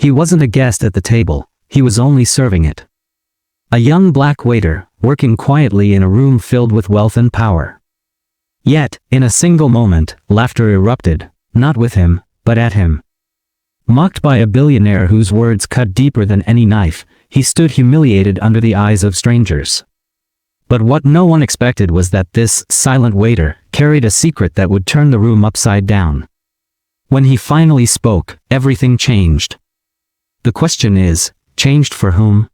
He wasn't a guest at the table, he was only serving it. A young black waiter, working quietly in a room filled with wealth and power. Yet, in a single moment, laughter erupted, not with him, but at him. Mocked by a billionaire whose words cut deeper than any knife, he stood humiliated under the eyes of strangers. But what no one expected was that this silent waiter carried a secret that would turn the room upside down. When he finally spoke, everything changed. The question is, changed for whom?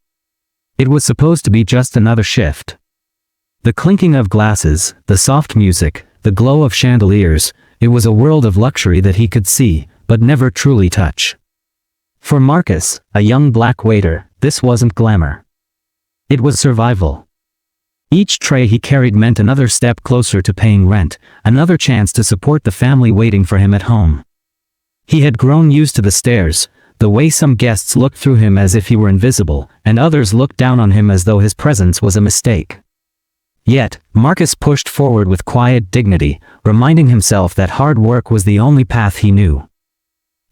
It was supposed to be just another shift. The clinking of glasses, the soft music, the glow of chandeliers, it was a world of luxury that he could see, but never truly touch. For Marcus, a young black waiter, this wasn't glamour. It was survival. Each tray he carried meant another step closer to paying rent, another chance to support the family waiting for him at home. He had grown used to the stares, the way some guests looked through him as if he were invisible, and others looked down on him as though his presence was a mistake. Yet, Marcus pushed forward with quiet dignity, reminding himself that hard work was the only path he knew.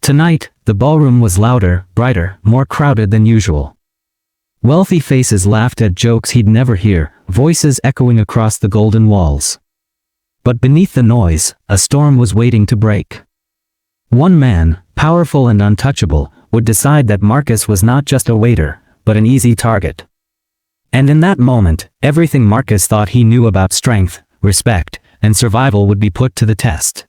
Tonight, the ballroom was louder, brighter, more crowded than usual. Wealthy faces laughed at jokes he'd never hear, voices echoing across the golden walls. But beneath the noise, a storm was waiting to break. One man, powerful and untouchable, would decide that Marcus was not just a waiter, but an easy target. And in that moment, everything Marcus thought he knew about strength, respect, and survival would be put to the test.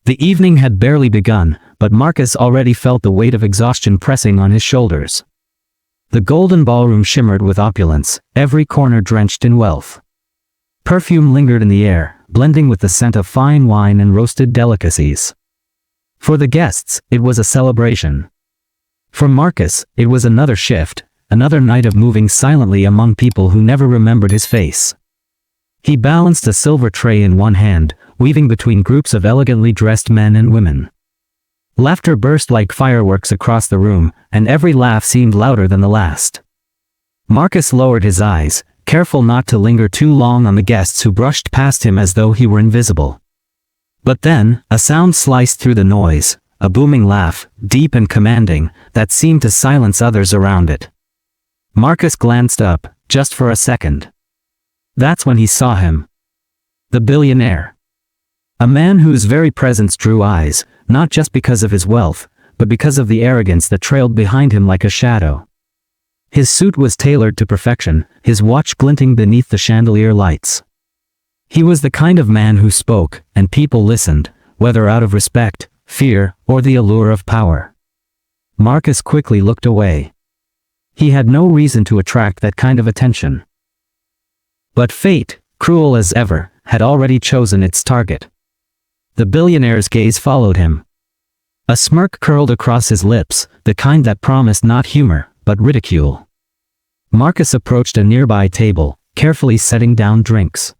The evening had barely begun, but Marcus already felt the weight of exhaustion pressing on his shoulders. The golden ballroom shimmered with opulence, every corner drenched in wealth. Perfume lingered in the air, blending with the scent of fine wine and roasted delicacies. For the guests, it was a celebration. For Marcus, it was another shift, another night of moving silently among people who never remembered his face. He balanced a silver tray in one hand, weaving between groups of elegantly dressed men and women. Laughter burst like fireworks across the room, and every laugh seemed louder than the last. Marcus lowered his eyes, careful not to linger too long on the guests who brushed past him as though he were invisible. But then, a sound sliced through the noise, a booming laugh, deep and commanding, that seemed to silence others around it. Marcus glanced up, just for a second. That's when he saw him. The billionaire. A man whose very presence drew eyes, not just because of his wealth, but because of the arrogance that trailed behind him like a shadow. His suit was tailored to perfection, his watch glinting beneath the chandelier lights. He was the kind of man who spoke, and people listened, whether out of respect, fear, or the allure of power. Marcus quickly looked away. He had no reason to attract that kind of attention. But fate, cruel as ever, had already chosen its target. The billionaire's gaze followed him. A smirk curled across his lips, the kind that promised not humor, but ridicule. Marcus approached a nearby table, carefully setting down drinks.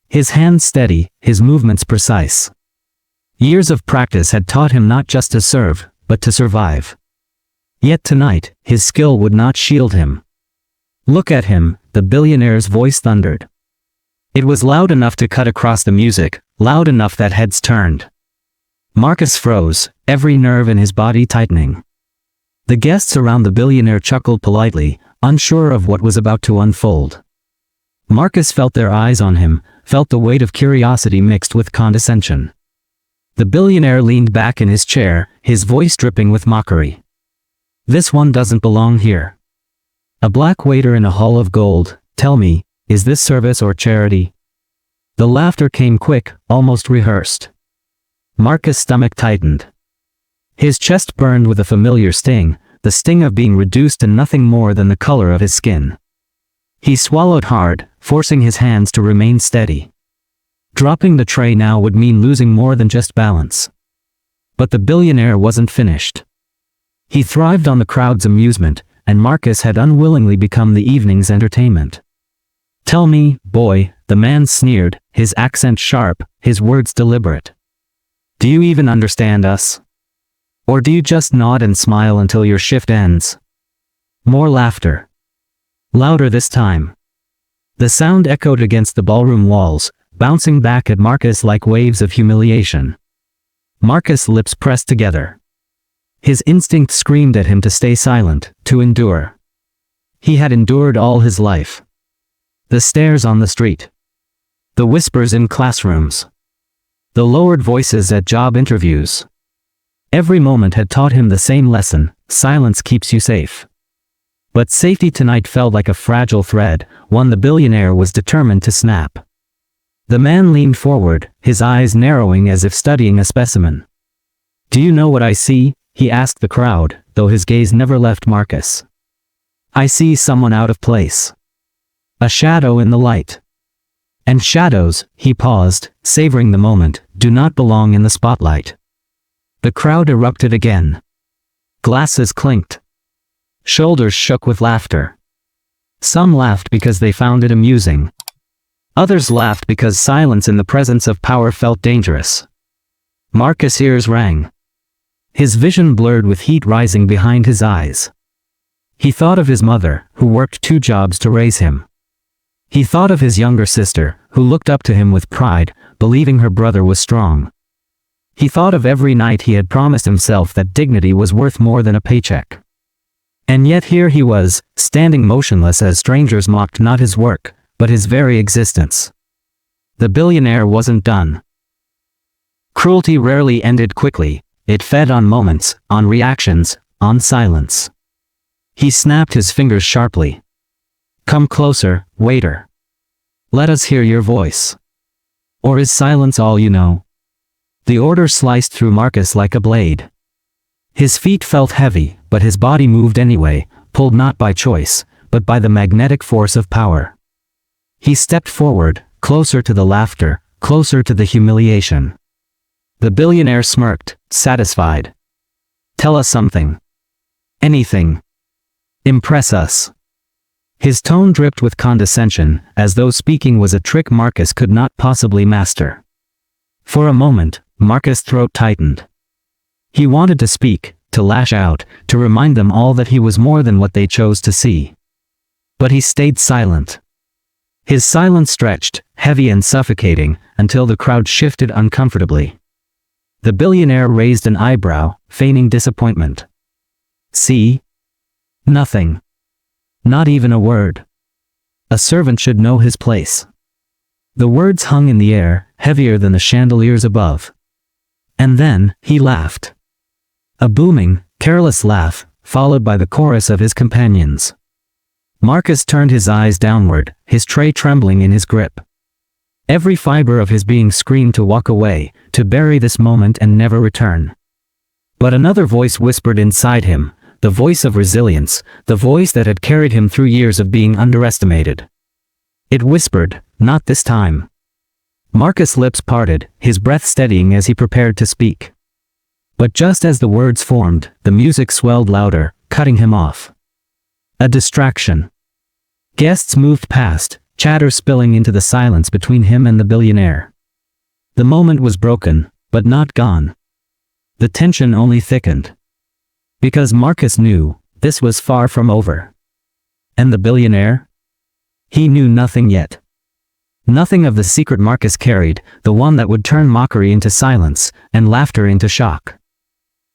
His hands steady, his movements precise. Years of practice had taught him not just to serve, but to survive. Yet tonight, his skill would not shield him. Look at him, the billionaire's voice thundered. It was loud enough to cut across the music, loud enough that heads turned. Marcus froze, every nerve in his body tightening. The guests around the billionaire chuckled politely, unsure of what was about to unfold. Marcus felt their eyes on him, felt the weight of curiosity mixed with condescension. The billionaire leaned back in his chair, his voice dripping with mockery. This one doesn't belong here. A black waiter in a hall of gold, tell me, is this service or charity? The laughter came quick, almost rehearsed. Marcus' stomach tightened. His chest burned with a familiar sting, the sting of being reduced to nothing more than the color of his skin. He swallowed hard, forcing his hands to remain steady. Dropping the tray now would mean losing more than just balance. But the billionaire wasn't finished. He thrived on the crowd's amusement, and Marcus had unwillingly become the evening's entertainment. Tell me, boy, the man sneered, his accent sharp, his words deliberate. Do you even understand us? Or do you just nod and smile until your shift ends? More laughter. Louder this time. The sound echoed against the ballroom walls, bouncing back at Marcus like waves of humiliation. Marcus' lips pressed together. His instinct screamed at him to stay silent, to endure. He had endured all his life. The stares on the street. The whispers in classrooms. The lowered voices at job interviews. Every moment had taught him the same lesson: silence keeps you safe. But safety tonight felt like a fragile thread, one the billionaire was determined to snap. The man leaned forward, his eyes narrowing as if studying a specimen. "Do you know what I see?" he asked the crowd, though his gaze never left Marcus. "I see someone out of place. A shadow in the light. And shadows," he paused, savoring the moment, "do not belong in the spotlight." The crowd erupted again. Glasses clinked. Shoulders shook with laughter. Some laughed because they found it amusing. Others laughed because silence in the presence of power felt dangerous. Marcus' ears rang. His vision blurred with heat rising behind his eyes. He thought of his mother, who worked 2 jobs to raise him. He thought of his younger sister, who looked up to him with pride, believing her brother was strong. He thought of every night he had promised himself that dignity was worth more than a paycheck. And yet here he was, standing motionless as strangers mocked not his work, but his very existence. The billionaire wasn't done. Cruelty rarely ended quickly. It fed on moments, on reactions, on silence. He snapped his fingers sharply. "Come closer, waiter. Let us hear your voice. Or is silence all you know?" The order sliced through Marcus like a blade. His feet felt heavy, but his body moved anyway, pulled not by choice, but by the magnetic force of power. He stepped forward, closer to the laughter, closer to the humiliation. The billionaire smirked, satisfied. "Tell us something. Anything. Impress us." His tone dripped with condescension, as though speaking was a trick Marcus could not possibly master. For a moment, Marcus' throat tightened. He wanted to speak, to lash out, to remind them all that he was more than what they chose to see. But he stayed silent. His silence stretched, heavy and suffocating, until the crowd shifted uncomfortably. The billionaire raised an eyebrow, feigning disappointment. "See? Nothing. Not even a word. A servant should know his place." The words hung in the air, heavier than the chandeliers above. And then, he laughed. A booming, careless laugh, followed by the chorus of his companions. Marcus turned his eyes downward, his tray trembling in his grip. Every fiber of his being screamed to walk away, to bury this moment and never return. But another voice whispered inside him, the voice of resilience, the voice that had carried him through years of being underestimated. It whispered, "Not this time." Marcus' lips parted, his breath steadying as he prepared to speak. But just as the words formed, the music swelled louder, cutting him off. A distraction. Guests moved past, chatter spilling into the silence between him and the billionaire. The moment was broken, but not gone. The tension only thickened. Because Marcus knew, this was far from over. And the billionaire? He knew nothing yet. Nothing of the secret Marcus carried, the one that would turn mockery into silence, and laughter into shock.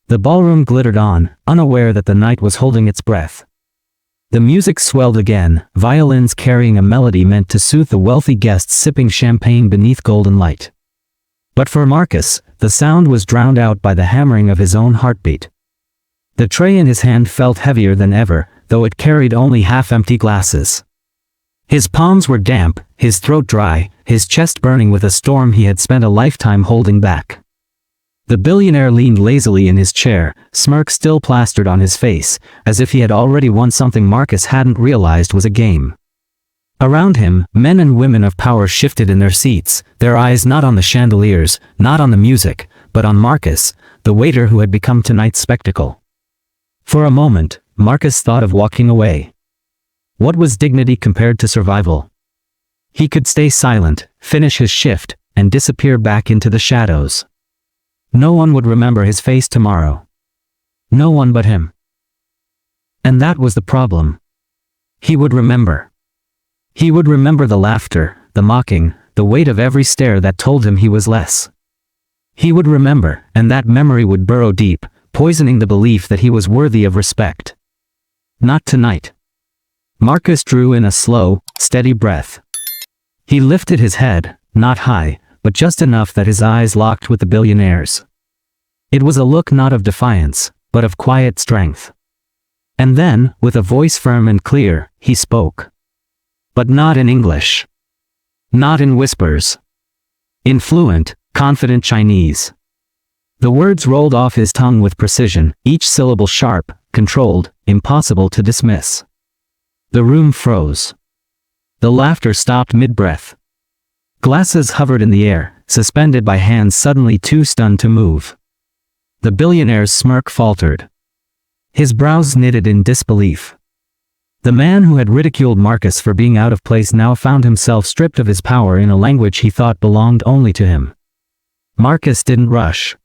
The ballroom glittered on, unaware that the night was holding its breath. The music swelled again, violins carrying a melody meant to soothe the wealthy guests sipping champagne beneath golden light. But for Marcus, the sound was drowned out by the hammering of his own heartbeat. The tray in his hand felt heavier than ever, though it carried only half-empty glasses. His palms were damp, his throat dry, his chest burning with a storm he had spent a lifetime holding back. The billionaire leaned lazily in his chair, smirk still plastered on his face, as if he had already won something Marcus hadn't realized was a game. Around him, men and women of power shifted in their seats, their eyes not on the chandeliers, not on the music, but on Marcus, the waiter who had become tonight's spectacle. For a moment, Marcus thought of walking away. What was dignity compared to survival? He could stay silent, finish his shift, and disappear back into the shadows. No one would remember his face tomorrow. No one but him. And that was the problem. He would remember. He would remember the laughter, the mocking, the weight of every stare that told him he was less. He would remember, and that memory would burrow deep, poisoning the belief that he was worthy of respect. Not tonight. Marcus drew in a slow, steady breath. He lifted his head, not high, but just enough that his eyes locked with the billionaire's. It was a look not of defiance, but of quiet strength. And then, with a voice firm and clear, he spoke. But not in English. Not in whispers. In fluent, confident Chinese. The words rolled off his tongue with precision, each syllable sharp, controlled, impossible to dismiss. The room froze. The laughter stopped mid-breath. Glasses hovered in the air, suspended by hands suddenly too stunned to move. The billionaire's smirk faltered. His brows knitted in disbelief. The man who had ridiculed Marcus for being out of place now found himself stripped of his power in a language he thought belonged only to him. Marcus didn't rush.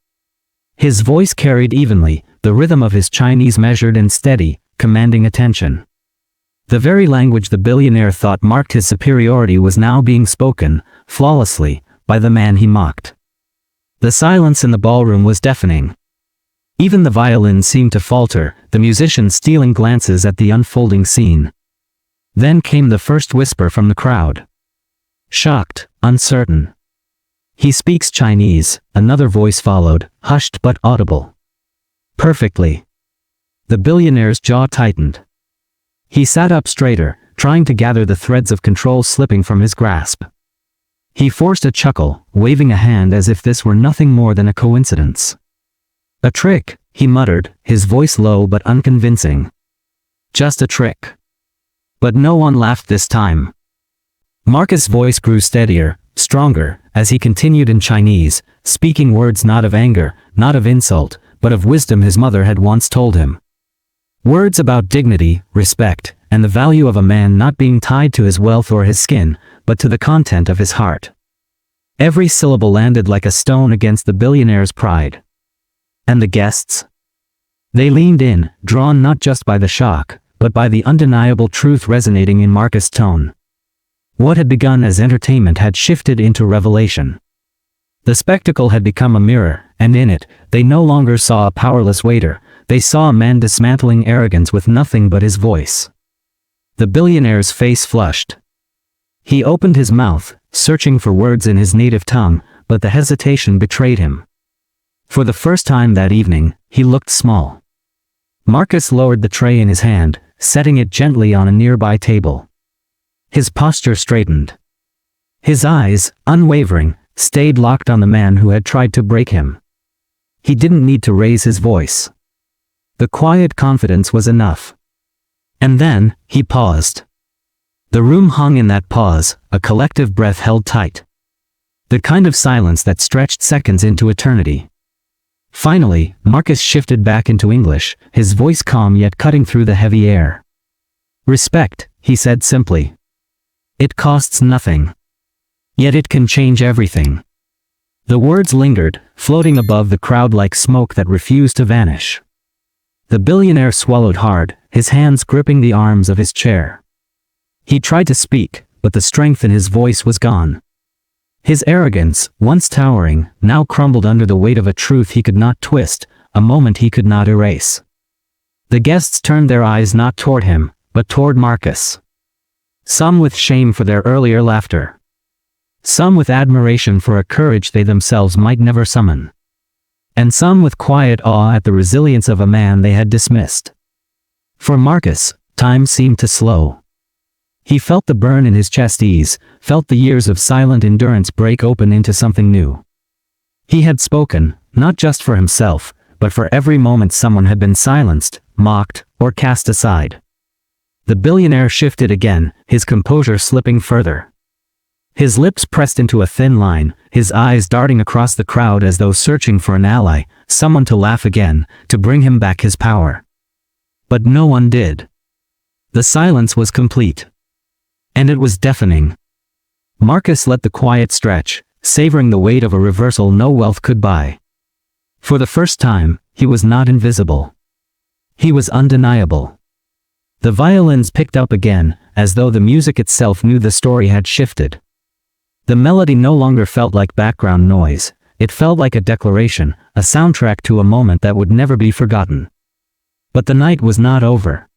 His voice carried evenly, the rhythm of his Chinese measured and steady, commanding attention. The very language the billionaire thought marked his superiority was now being spoken, flawlessly, by the man he mocked. The silence in the ballroom was deafening. Even the violins seemed to falter, the musicians stealing glances at the unfolding scene. Then came the first whisper from the crowd. Shocked, uncertain. He speaks Chinese, another voice followed, hushed but audible. Perfectly. The billionaire's jaw tightened. He sat up straighter, trying to gather the threads of control slipping from his grasp. He forced a chuckle, waving a hand as if this were nothing more than a coincidence. A trick, he muttered, his voice low but unconvincing. Just a trick. But no one laughed this time. Marcus' voice grew steadier, stronger, as he continued in Chinese, speaking words not of anger, not of insult, but of wisdom his mother had once told him. Words about dignity, respect, and the value of a man not being tied to his wealth or his skin, but to the content of his heart. Every syllable landed like a stone against the billionaire's pride. And the guests? They leaned in, drawn not just by the shock, but by the undeniable truth resonating in Marcus' tone. What had begun as entertainment had shifted into revelation. The spectacle had become a mirror, and in it, they no longer saw a powerless waiter, they saw a man dismantling arrogance with nothing but his voice. The billionaire's face flushed. He opened his mouth, searching for words in his native tongue, but the hesitation betrayed him. For the first time that evening, he looked small. Marcus lowered the tray in his hand, setting it gently on a nearby table. His posture straightened. His eyes, unwavering, stayed locked on the man who had tried to break him. He didn't need to raise his voice. The quiet confidence was enough. And then, he paused. The room hung in that pause, a collective breath held tight. The kind of silence that stretched seconds into eternity. Finally, Marcus shifted back into English, his voice calm yet cutting through the heavy air. Respect, he said simply. It costs nothing. Yet it can change everything. The words lingered, floating above the crowd like smoke that refused to vanish. The billionaire swallowed hard, his hands gripping the arms of his chair. He tried to speak, but the strength in his voice was gone. His arrogance, once towering, now crumbled under the weight of a truth he could not twist, a moment he could not erase. The guests turned their eyes not toward him, but toward Marcus. Some with shame for their earlier laughter. Some with admiration for a courage they themselves might never summon. And some with quiet awe at the resilience of a man they had dismissed. For Marcus, time seemed to slow. He felt the burn in his chest ease, felt the years of silent endurance break open into something new. He had spoken, not just for himself, but for every moment someone had been silenced, mocked, or cast aside. The billionaire shifted again, his composure slipping further. His lips pressed into a thin line, his eyes darting across the crowd as though searching for an ally, someone to laugh again, to bring him back his power. But no one did. The silence was complete. And it was deafening. Marcus let the quiet stretch, savoring the weight of a reversal no wealth could buy. For the first time, he was not invisible. He was undeniable. The violins picked up again, as though the music itself knew the story had shifted. The melody no longer felt like background noise, it felt like a declaration, a soundtrack to a moment that would never be forgotten. But the night was not over.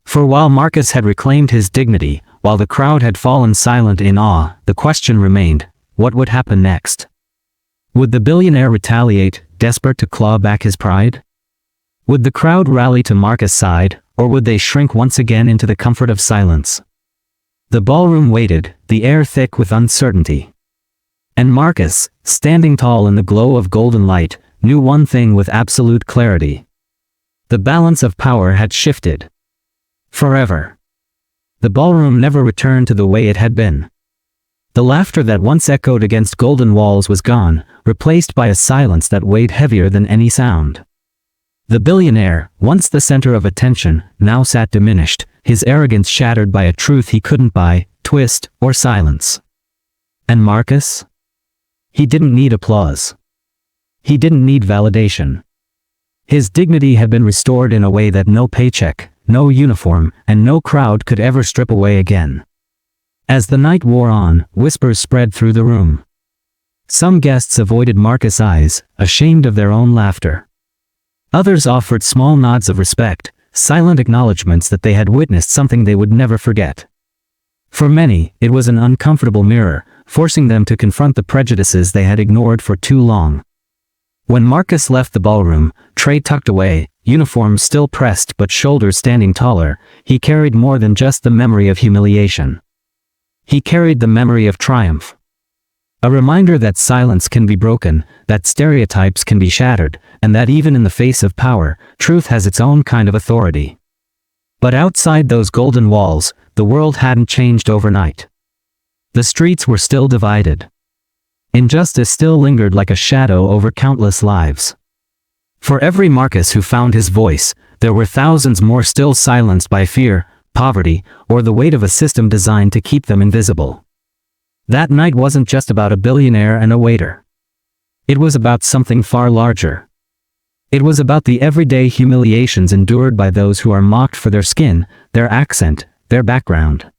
For while Marcus had reclaimed his dignity, while the crowd had fallen silent in awe, the question remained, what would happen next? Would the billionaire retaliate, desperate to claw back his pride? Would the crowd rally to Marcus' side, or would they shrink once again into the comfort of silence? The ballroom waited, the air thick with uncertainty. And Marcus, standing tall in the glow of golden light, knew one thing with absolute clarity. The balance of power had shifted. Forever. The ballroom never returned to the way it had been. The laughter that once echoed against golden walls was gone, replaced by a silence that weighed heavier than any sound. The billionaire, once the center of attention, now sat diminished, his arrogance shattered by a truth he couldn't buy, twist, or silence. And Marcus? He didn't need applause. He didn't need validation. His dignity had been restored in a way that no paycheck, no uniform, and no crowd could ever strip away again. As the night wore on, whispers spread through the room. Some guests avoided Marcus' eyes, ashamed of their own laughter. Others offered small nods of respect, silent acknowledgments that they had witnessed something they would never forget. For many, it was an uncomfortable mirror, forcing them to confront the prejudices they had ignored for too long. When Marcus left the ballroom, tray tucked away, uniform still pressed but shoulders standing taller, he carried more than just the memory of humiliation. He carried the memory of triumph. A reminder that silence can be broken, that stereotypes can be shattered, and that even in the face of power, truth has its own kind of authority. But outside those golden walls, the world hadn't changed overnight. The streets were still divided. Injustice still lingered like a shadow over countless lives. For every Marcus who found his voice, there were thousands more still silenced by fear, poverty, or the weight of a system designed to keep them invisible. That night wasn't just about a billionaire and a waiter. It was about something far larger. It was about the everyday humiliations endured by those who are mocked for their skin, their accent, their background.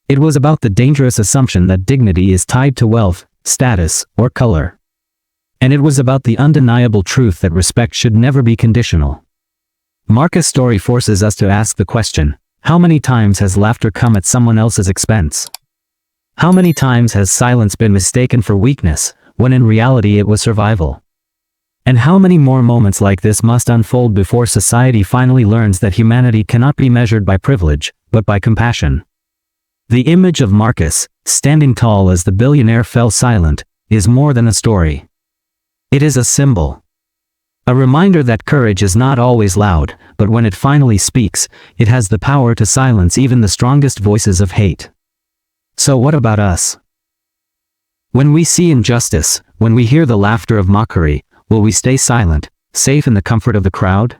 It was about the dangerous assumption that dignity is tied to wealth, status, or color. And it was about the undeniable truth that respect should never be conditional. Marcus' story forces us to ask the question, how many times has laughter come at someone else's expense? How many times has silence been mistaken for weakness, when in reality it was survival? And how many more moments like this must unfold before society finally learns that humanity cannot be measured by privilege, but by compassion? The image of Marcus, standing tall as the billionaire fell silent, is more than a story. It is a symbol. A reminder that courage is not always loud, but when it finally speaks, it has the power to silence even the strongest voices of hate. So what about us? When we see injustice, when we hear the laughter of mockery, will we stay silent, safe in the comfort of the crowd?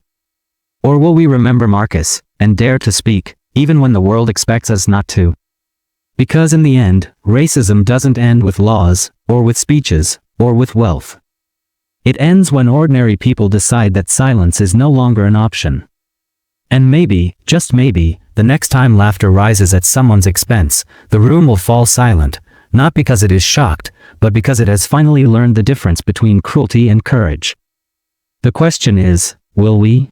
Or will we remember Marcus, and dare to speak, even when the world expects us not to? Because in the end, racism doesn't end with laws, or with speeches, or with wealth. It ends when ordinary people decide that silence is no longer an option. And maybe, just maybe, the next time laughter rises at someone's expense, the room will fall silent, not because it is shocked, but because it has finally learned the difference between cruelty and courage. The question is, will we?